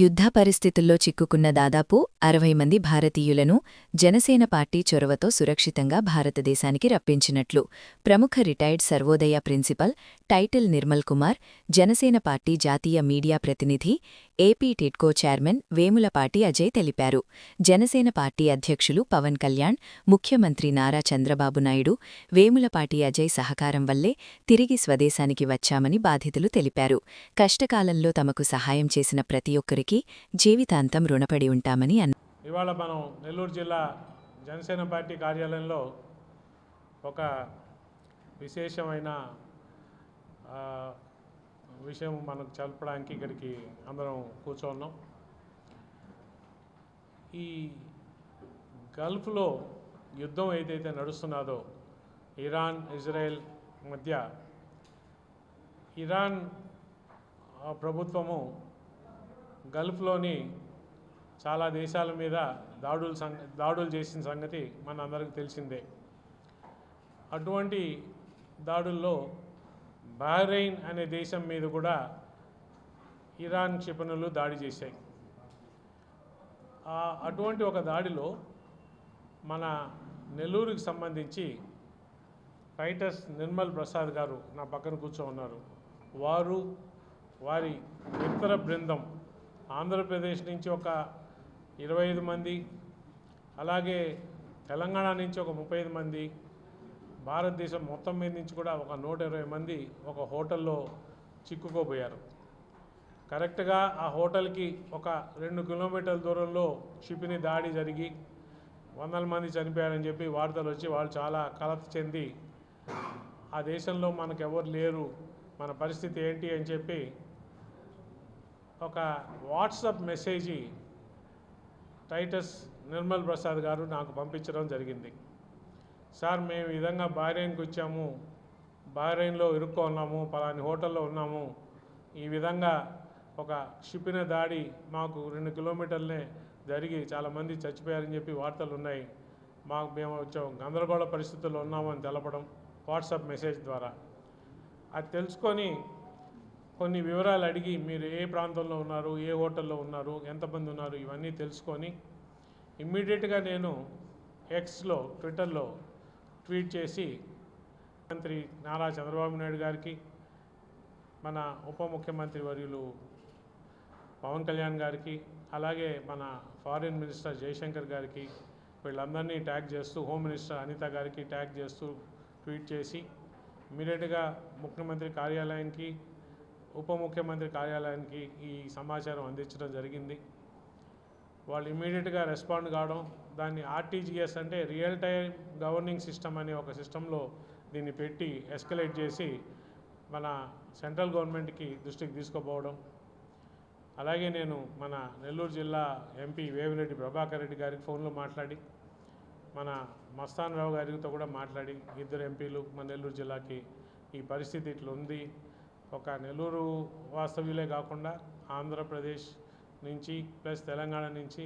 యుద్ధ పరిస్థితుల్లో చిక్కుకున్న దాదాపు 60 మంది భారతీయులను జనసేన పార్టీ చొరవతో సురక్షితంగా భారతదేశానికి రప్పించినట్లు ప్రముఖ retired Sarvodaya principal title Nirmal Kumar, Janasena party జాతీయ మీడియా ప్రతినిధి, AP TIDCO chairman Vemulapati Ajay తెలిపారు. జనసేన పార్టీ అధ్యక్షులు పవన్ కళ్యాణ్, ముఖ్యమంత్రి నారా చంద్రబాబు నాయుడు, వేములపాటి అజయ్ సహకారం వల్లే తిరిగి స్వదేశానికి వచ్చామని బాధితులు తెలిపారు. కష్టకాలంలో తమకు సహాయం చేసిన ప్రతి ఒక్కరికి జీవితాంతం రుణపడి ఉంటామని అన్నారు. ఇవాళ మనం నెల్లూరు జిల్లా జనసేన పార్టీ కార్యాలయంలో ఒక విశేషమైన విషయం మనకు చెప్పడానికి ఇక్కడికి అందరం కూర్చోన్నాం. ఈ గల్ఫ్లో యుద్ధం ఏదైతే నడుస్తున్నదో ఇరాన్ ఇజ్రాయెల్ మధ్య, ఇరాన్ ప్రభుత్వము గల్ఫ్లోని చాలా దేశాల మీద దాడులు చేసిన సంగతి మన అందరికీ తెలిసిందే. అటువంటి దాడుల్లో బహ్రెయిన్ అనే దేశం మీద కూడా ఇరాన్ క్షిపణులు దాడి చేశాయి. అటువంటి ఒక దాడిలో మన నెల్లూరుకి సంబంధించి టైటస్ నిర్మల్ ప్రసాద్ గారు నా పక్కన కూర్చో ఉన్నారు. వారి మిత్ర బృందం ఆంధ్రప్రదేశ్ నుంచి ఒక 25 మంది, అలాగే తెలంగాణ నుంచి ఒక 35 మంది, భారతదేశం మొత్తం మీద నుంచి కూడా ఒక 120 మంది ఒక హోటల్లో చిక్కుకోబోయారు. కరెక్ట్గా ఆ హోటల్కి ఒక 2 కిలోమీటర్ల దూరంలో క్షిపణి దాడి జరిగి 100 మంది చనిపోయారని చెప్పి వార్తలు వచ్చి వాళ్ళు చాలా కలత చెంది ఆ దేశంలో మనకెవరు లేరు, మన పరిస్థితి ఏంటి అని చెప్పి ఒక WhatsApp message Titus Nirmal Prasad గారు నాకు పంపించడం జరిగింది. సార్, మేము ఈ విధంగా బహ్రెయిన్కి వచ్చాము, బహ్రెయిన్లో ఇరుక్కో ఉన్నాము, పలాని హోటల్లో ఉన్నాము, ఈ విధంగా ఒక క్షిపణి దాడి మాకు 2 కిలోమీటర్లనే జరిగి చాలామంది చచ్చిపోయారని చెప్పి వార్తలు ఉన్నాయి, మేము వచ్చాం గందరగోళ పరిస్థితుల్లో ఉన్నామని తెలపడం వాట్సాప్ మెసేజ్ ద్వారా. అది తెలుసుకొని కొన్ని వివరాలు అడిగి మీరు ఏ ప్రాంతంలో ఉన్నారు, ఏ హోటల్లో ఉన్నారు, ఎంతమంది ఉన్నారు, ఇవన్నీ తెలుసుకొని ఇమ్మీడియట్గా నేను ఎక్స్లో ట్విట్టర్లో ట్వీట్ చేసి మంత్రి నారా చంద్రబాబు నాయుడు గారికి, మన ఉప ముఖ్యమంత్రి వర్యులు పవన్ కళ్యాణ్ గారికి, అలాగే మన ఫారిన్ మినిస్టర్ జయశంకర్ గారికి, వీళ్ళందరినీ ట్యాగ్ చేస్తూ, హోమ్ మినిస్టర్ అనిత గారికి ట్యాగ్ చేస్తూ ట్వీట్ చేసి ఇమ్మీడియట్గా ముఖ్యమంత్రి కార్యాలయానికి, ఉప ముఖ్యమంత్రి కార్యాలయానికి ఈ సమాచారం అందించడం జరిగింది. వాళ్ళు ఇమ్మీడియట్గా రెస్పాండ్ కావడం, దాన్ని ఆర్టీజీఎస్ అంటే రియల్ టైం గవర్నింగ్ సిస్టమ్ అనే ఒక సిస్టంలో దీన్ని పెట్టి ఎస్కలేట్ చేసి మన సెంట్రల్ గవర్నమెంట్కి దృష్టికి తీసుకుపోవడం. అలాగే నేను మన నెల్లూరు జిల్లా ఎంపీ వేమిరెడ్డి ప్రభాకర్ రెడ్డి గారికి ఫోన్లో మాట్లాడి, మన మస్తాన్ రావు గారితో కూడా మాట్లాడి, ఇద్దరు ఎంపీలు మన నెల్లూరు జిల్లాకి ఈ పరిస్థితి ఇట్లా ఉంది, ఒక నెల్లూరు వాస్తవ్యులే కాకుండా ఆంధ్రప్రదేశ్ నుంచి ప్లస్ తెలంగాణ నుంచి,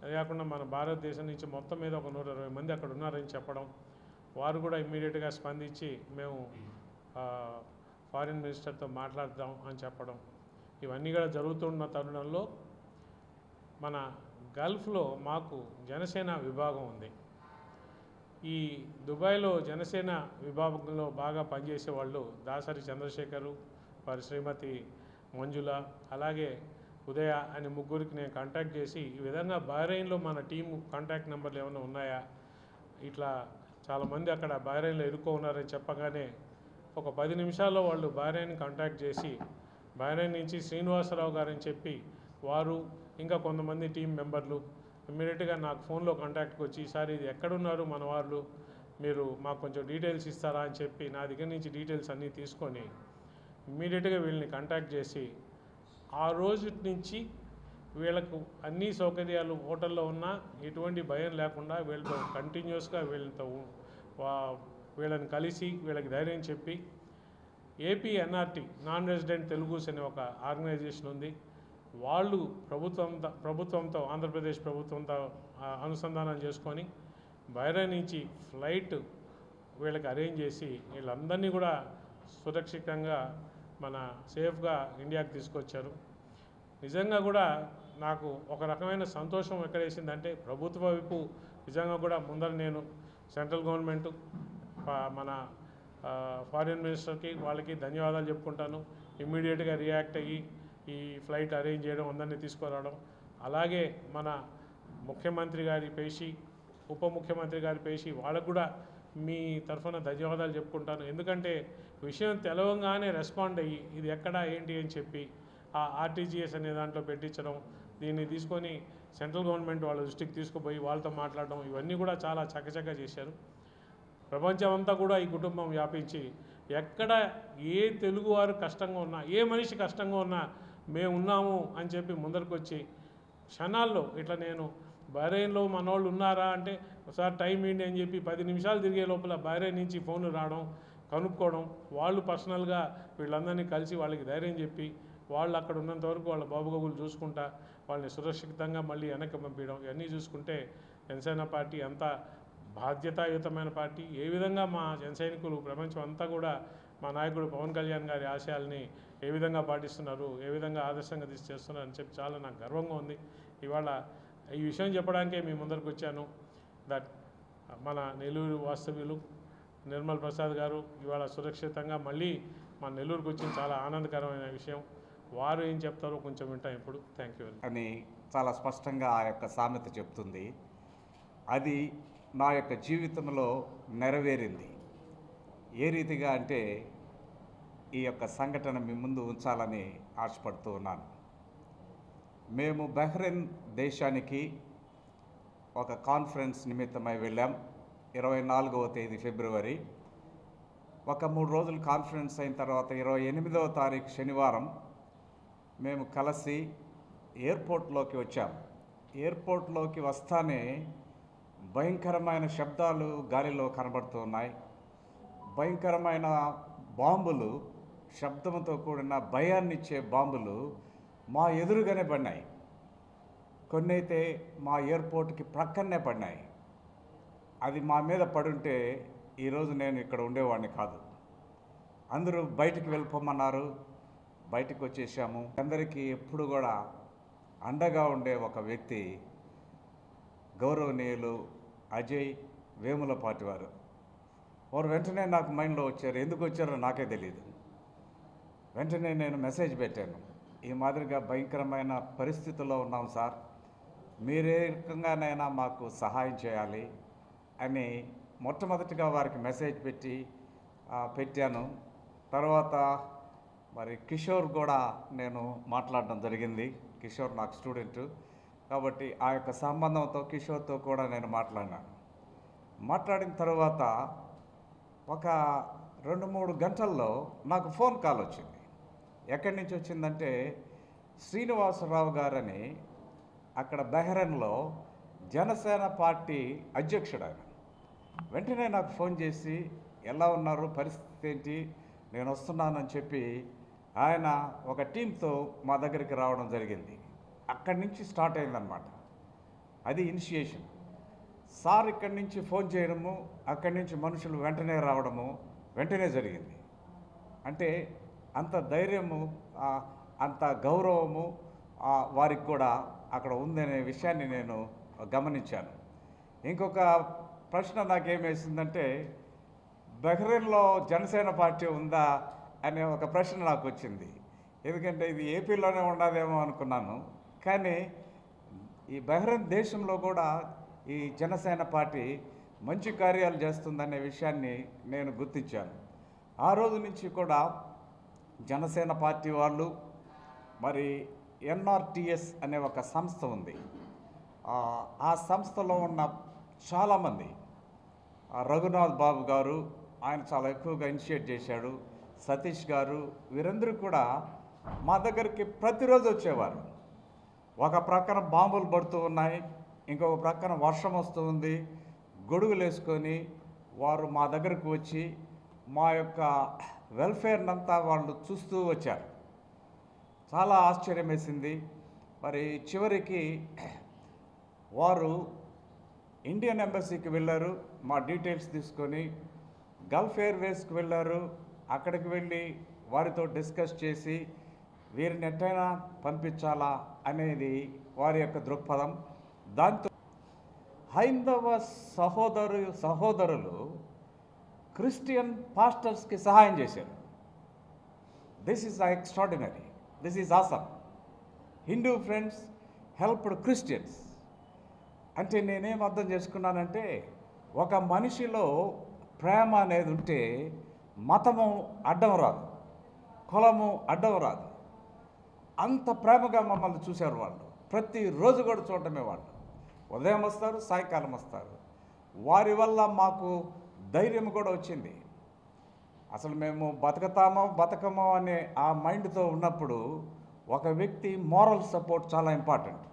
అది కాకుండా మన భారతదేశం నుంచి మొత్తం మీద ఒక 120 మంది అక్కడ ఉన్నారని చెప్పడం, వారు కూడా ఇమ్మీడియట్గా స్పందించి మేము ఫారిన్ మినిస్టర్తో మాట్లాడదాం అని చెప్పడం, ఇవన్నీ కూడా జరుగుతున్న తరుణంలో మన గల్ఫ్లో మాకు జనసేన విభాగం ఉంది. ఈ దుబాయ్లో జనసేన విభాగంలో బాగా పనిచేసే వాళ్ళు దాసరి చంద్రశేఖరు, వారి శ్రీమతి మంజుల, అలాగే ఉదయ అనే ముగ్గురికి నేను కాంటాక్ట్ చేసి ఈ విధంగా బహ్రెయిన్లో మన టీము కాంటాక్ట్ నెంబర్లు ఏమైనా ఉన్నాయా, ఇట్లా చాలామంది అక్కడ బహ్రెయిన్లో ఇరుక్కో ఉన్నారని చెప్పగానే ఒక 10 నిమిషాల్లో వాళ్ళు బహ్రెయిన్ కాంటాక్ట్ చేసి, బహ్రెయిన్ నుంచి శ్రీనివాసరావు గారని చెప్పి వారు ఇంకా కొంతమంది టీం మెంబర్లు ఇమ్మీడియట్గా నాకు ఫోన్లో కాంటాక్ట్కి వచ్చి, సార్ ఇది ఎక్కడున్నారు మన వాళ్ళు, మీరు మాకు కొంచెం డీటెయిల్స్ ఇస్తారా అని చెప్పి నా దగ్గర నుంచి డీటెయిల్స్ అన్నీ తీసుకొని ఇమ్మీడియట్గా వీళ్ళని కాంటాక్ట్ చేసి, ఆ రోజు నుంచి వీళ్ళకు అన్ని సౌకర్యాలు హోటల్లో ఉన్నా ఎటువంటి భయం లేకుండా వీళ్ళతో కంటిన్యూస్గా వీళ్ళని కలిసి వీళ్ళకి ధైర్యం చెప్పి, AP NRT non resident Telugus అనే ఒక ఆర్గనైజేషన్ ఉంది, వాళ్ళు ప్రభుత్వంతో ఆంధ్రప్రదేశ్ ప్రభుత్వంతో అనుసంధానం చేసుకొని బహ్రెయిన్ నుంచి ఫ్లైట్ వీళ్ళకి అరేంజ్ చేసి వీళ్ళందరినీ కూడా సురక్షితంగా మన సేఫ్గా ఇండియాకి తీసుకొచ్చారు. నిజంగా కూడా నాకు ఒక రకమైన సంతోషం ఎక్కడేసిందంటే ప్రభుత్వ వైపు నిజంగా కూడా ముందర నేను సెంట్రల్ గవర్నమెంట్ మన ఫారిన్ మినిస్టర్కి వాళ్ళకి ధన్యవాదాలు చెప్పుకుంటాను. ఇమ్మీడియట్గా రియాక్ట్ అయ్యి ఈ ఫ్లైట్ అరేంజ్ చేయడం, అందరినీ తీసుకురావడం, అలాగే మన ముఖ్యమంత్రి గారి పేషి, ఉప ముఖ్యమంత్రి గారి పేషి వాళ్ళకు కూడా మీ తరఫున ధన్యవాదాలు చెప్పుకుంటాను. ఎందుకంటే విషయం తెలవంగానే రెస్పాండ్ అయ్యి ఇది ఎక్కడ ఏంటి అని చెప్పి ఆ ఆర్టీజీఎస్ అనే దాంట్లో పెట్టించడం, దీన్ని తీసుకొని సెంట్రల్ గవర్నమెంట్ వాళ్ళ దృష్టికి తీసుకుపోయి వాళ్ళతో మాట్లాడడం, ఇవన్నీ కూడా చాలా చక్కచక్క చేశారు. ప్రపంచం అంతా కూడా ఈ కుటుంబం వ్యాపించి ఎక్కడ ఏ తెలుగువారు కష్టంగా ఉన్నా, ఏ మనిషి కష్టంగా ఉన్నా మేము ఉన్నాము అని చెప్పి ముందరికి వచ్చి క్షణాల్లో ఇట్లా నేను బహ్రెయిన్లో మనోళ్ళు ఉన్నారా అంటే ఒకసారి టైం ఏంటి అని చెప్పి 10 నిమిషాలు తిరిగే లోపల బహ్రెయిన్ నుంచి ఫోన్లు రావడం, కనుక్కోవడం, వాళ్ళు పర్సనల్గా వీళ్ళందరినీ కలిసి వాళ్ళకి ధైర్యం చెప్పి వాళ్ళు అక్కడ ఉన్నంత వరకు వాళ్ళ బాబుగోగులు చూసుకుంటా వాళ్ళని సురక్షితంగా మళ్ళీ వెనక్కి పంపించడం, ఇవన్నీ చూసుకుంటే జనసేన పార్టీ అంతా బాధ్యతాయుతమైన పార్టీ. ఏ విధంగా మా జన సైనికులు ప్రపంచం అంతా కూడా మా నాయకుడు పవన్ కళ్యాణ్ గారి ఆశయాల్ని ఏ విధంగా పాటిస్తున్నారు, ఏ విధంగా ఆదర్శంగా చేస్తున్నారు అని చెప్పి చాలా నాకు గర్వంగా ఉంది. ఇవాళ ఈ విషయం చెప్పడానికే మీ ముందరికి వచ్చాను. దట్ మన నెల్లూరు వాస్తవ్యులు నిర్మల్ ప్రసాద్ గారు ఇవాళ సురక్షితంగా మళ్ళీ మన నెల్లూరుకు వచ్చిన చాలా ఆనందకరమైన విషయం. వారు ఏం చెప్తారో కొంచెం వింటాం ఇప్పుడు. థ్యాంక్ యూ అని చాలా స్పష్టంగా ఆ యొక్క సామెత చెప్తుంది. అది నా యొక్క జీవితంలో నెరవేరింది. ఏ రీతిగా అంటే ఈ యొక్క సంఘటన మీ ముందు ఉంచాలని ఆశపడుతూ ఉన్నాను. మేము బహ్రెయిన్ దేశానికి ఒక కాన్ఫరెన్స్ నిమిత్తమై వెళ్ళాం. 24వ తేదీ ఫిబ్రవరి. ఒక 3 రోజులు కాన్ఫరెన్స్ అయిన తర్వాత 28వ తారీఖు శనివారం మేము కలిసి ఎయిర్పోర్ట్లోకి వచ్చాం. ఎయిర్పోర్ట్లోకి వస్తానే భయంకరమైన శబ్దాలు గాలిలో కనబడుతున్నాయి. భయంకరమైన బాంబులు, శబ్దంతో కూడిన భయాన్నిచ్చే బాంబులు మా ఎదురుగానే పడినాయి. కొన్ని అయితే మా ఎయిర్పోర్ట్కి ప్రక్కనే పడినాయి. అది మా మీద పడుంటే ఈరోజు నేను ఇక్కడ ఉండేవాడిని కాదు. అందరూ బయటికి వెళ్ళిపోమన్నారు. బయటికి వచ్చేసాము. అందరికీ ఎప్పుడు కూడా అండగా ఉండే ఒక వ్యక్తి గౌరవనీయులు అజయ్ వేములపాటి వారు. వారు వెంటనే నాకు మైండ్లో వచ్చారు. ఎందుకు వచ్చారో నాకే తెలియదు. వెంటనే నేను మెసేజ్ పెట్టాను. ఈ మాదిరిగా భయంకరమైన పరిస్థితుల్లో ఉన్నాం సార్, మీరే రకంగానైనా మాకు సహాయం చేయాలి అని మొట్టమొదటిగా వారికి మెసేజ్ పెట్టాను. తర్వాత మరి కిషోర్ కూడా నేను మాట్లాడడం జరిగింది. కిషోర్ నాకు స్టూడెంటు కాబట్టి ఆ యొక్క సంబంధంతో కిషోర్తో కూడా నేను మాట్లాడిన తర్వాత ఒక 2-3 గంటల్లో నాకు ఫోన్ కాల్ వచ్చింది. ఎక్కడి నుంచి వచ్చిందంటే శ్రీనివాసరావు గారని అక్కడ బహ్రెయిన్లో జనసేన పార్టీ అధ్యక్షుడు ఆయన. వెంటనే నాకు ఫోన్ చేసి ఎలా ఉన్నారు, పరిస్థితి ఏంటి, నేను వస్తున్నానని చెప్పి ఆయన ఒక టీంతో మా దగ్గరికి రావడం జరిగింది. అక్కడి నుంచి స్టార్ట్ అయిందనమాట. అది ఇనిషియేషన్. సార్ ఇక్కడి నుంచి ఫోన్ చేయడము, అక్కడి నుంచి మనుషులు వెంటనే రావడము వెంటనే జరిగింది. అంటే అంత ధైర్యము, అంత గౌరవము వారికి కూడా అక్కడ ఉందనే విషయాన్ని నేను గమనించాను. ఇంకొక ప్రశ్న నాకేమేసిందంటే బహ్రెయిన్లో జనసేన పార్టీ ఉందా అనే ఒక ప్రశ్న నాకు వచ్చింది. ఎందుకంటే ఇది ఏపీలోనే ఉండదేమో అనుకున్నాను. కానీ ఈ బహ్రెయిన్ దేశంలో కూడా ఈ జనసేన పార్టీ మంచి కార్యాలు చేస్తుందనే విషయాన్ని నేను గుర్తించాను. ఆ రోజు నుంచి కూడా జనసేన పార్టీ వాళ్ళు మరి NRTS అనే ఒక సంస్థ ఉంది. ఆ సంస్థలో ఉన్న చాలామంది, రఘునాథ్ బాబు గారు ఆయన చాలా ఎక్కువగా ఇనిషియేట్ చేశాడు, సతీష్ గారు, వీరందరూ కూడా మా దగ్గరికి ప్రతిరోజు వచ్చేవారు. ఒక ప్రక్కన బాంబులు పడుతూ ఉన్నాయి, ఇంకొక ప్రక్కన వర్షం వస్తూ ఉంది. గొడుగులు వేసుకొని వారు మా దగ్గరకు వచ్చి మా యొక్క వెల్ఫేర్నంతా వాళ్ళు చూస్తూ వచ్చారు. చాలా ఆశ్చర్యం వేసింది. మరి చివరికి వారు ఇండియన్ ఎంబసీకి వెళ్ళారు, మా డీటెయిల్స్ తీసుకొని. గల్ఫ్ ఎయిర్వేస్కి వెళ్ళారు, అక్కడికి వెళ్ళి వారితో డిస్కస్ చేసి వీరిని ఎట్టయినా పంపించాలా అనేది వారి యొక్క దృక్పథం. దాంతో హైందవ సహోదరులు క్రిస్టియన్ పాస్టర్స్కి సహాయం చేశారు. This is extraordinary, this is awesome. Hindu friends helped Christians. అంటే నేనేం అర్థం చేసుకున్నానంటే, ఒక మనిషిలో ప్రేమ అనేది ఉంటే మతము అడ్డం రాదు, కులము అడ్డం రాదు. అంత ప్రేమగా మమ్మల్ని చూశారు వాళ్ళు. ప్రతిరోజు కూడా చూడటమే వాళ్ళు. ఉదయం వస్తారు, సాయంకాలం వస్తారు. వారి వల్ల మాకు ధైర్యం కూడా వచ్చింది. అసలు మేము బతకమో అనే ఆ మైండ్తో ఉన్నప్పుడు ఒక వ్యక్తి మోరల్ సపోర్ట్ చాలా ఇంపార్టెంట్.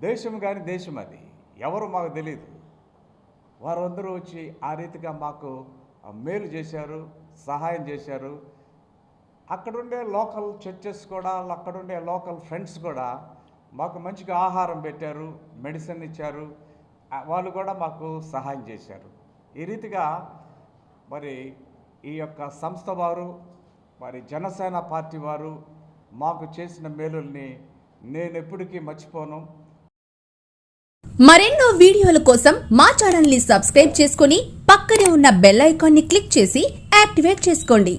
దేశం కానీ దేశం అది ఎవరు మాకు తెలియదు. వారందరూ వచ్చి ఆ రీతిగా మాకు మేలు చేశారు, సహాయం చేశారు. అక్కడుండే లోకల్ చర్చెస్ కూడా, అక్కడుండే లోకల్ ఫ్రెండ్స్ కూడా మాకు మంచిగా ఆహారం పెట్టారు, మెడిసిన్ ఇచ్చారు. వాళ్ళు కూడా మాకు సహాయం చేశారు. ఈ రీతిగా మరి ఈ యొక్క సంస్థ వారు, మరి జనసేన పార్టీ వారు మాకు చేసిన మేలుల్ని నేను ఎప్పటికీ మర్చిపోను. మరెన్నో వీడియోల కోసం మా ఛానల్ ని సబ్స్క్రైబ్ చేసుకుని పక్కనే ఉన్న బెల్ ఐకాన్ ని క్లిక్ చేసి యాక్టివేట్ చేసుకోండి.